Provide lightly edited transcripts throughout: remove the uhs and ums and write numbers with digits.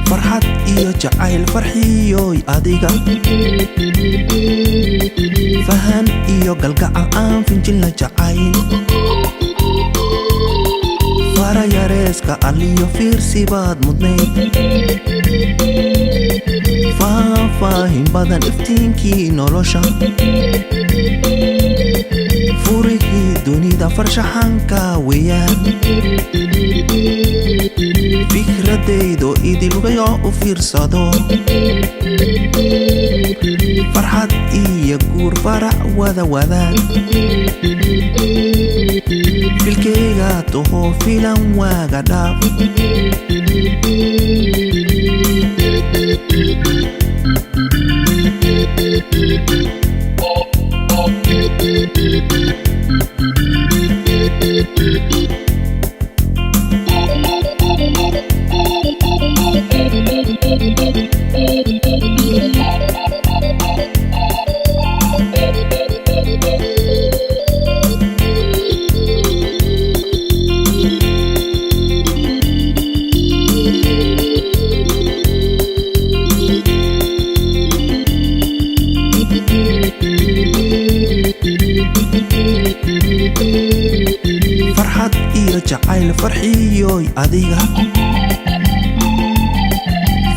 farxad iyo jacayl farxiyoy adiga fahan iyo galgacal aan finjilna jacayl fara yareeska aliyo fiirsi baad mudnayd faahfaahin badan iftiinkii nolosha furihii dunida farshaxanka weeyaan fikradaydo idilgayo u fiirsado farxad iyo guur farac wada wadaan filkeyga toho filan waaga dhaaf farxad iyo jacayl farxiyoy adiga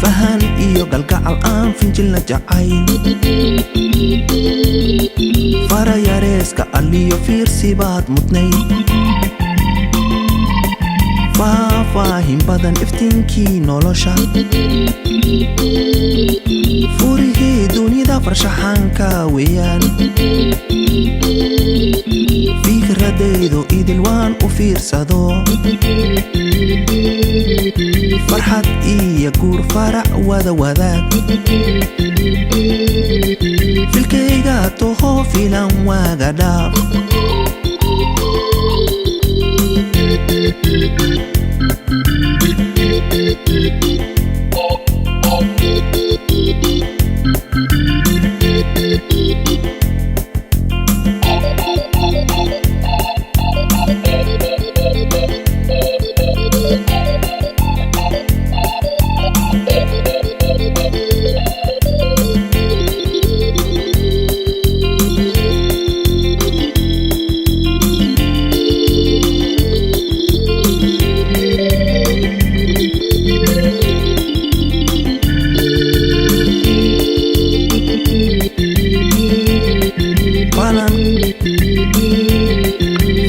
fahan iyo galgacal aan finjilna jacayl fara yareeska aliyo fiirsi baad mudnayd faahfaahin badan iftiinkii nolosha furihii dunida farshaxanka weeyaan fikradaydo idil waan u fiirsado farxad iyo guur farac wada wadaag filkeyga toho filan waaga dhaaf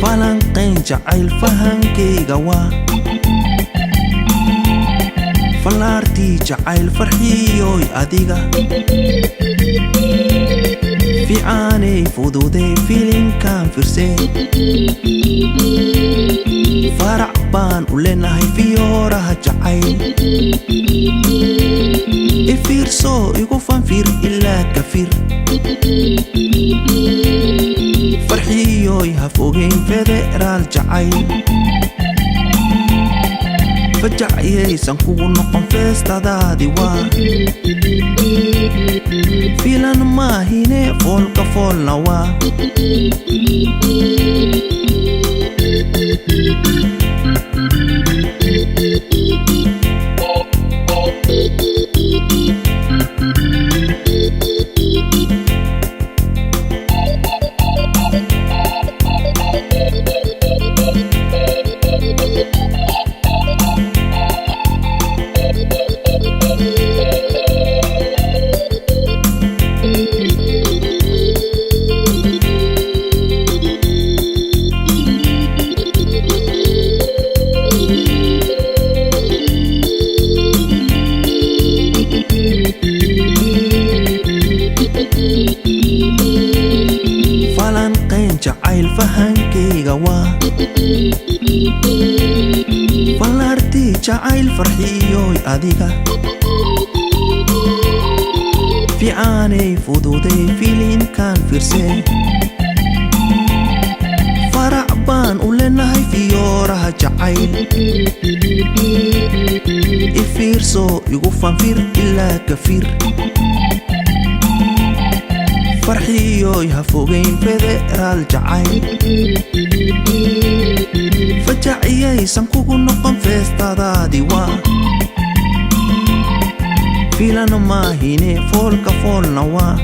falanqayn jacayl fahankeyga waa fallaartii jacayl farxiyoy adiga fiicaanay fududee filinkaan firsee farac baan u leenahay fiyooraha jacayl ifiirso igu fanfir ilaa kafir farxiyoy ha fogeyn federaal jacayl fajacyaysan kugu noqon feestadaadi waa filan maahine foolka foolna waa fallaartii jacayl farxiyoy adiga fiicaanay fududay filimkan fiirsee farac baan u leenahay fiyooraha jacayl ifiirso igu fanfir ilaa kafir farxiyoy ha fogayn federaal jacayl fajaciyaysan kugu noqon feestadaadii waa filana maahine foolka foolna waa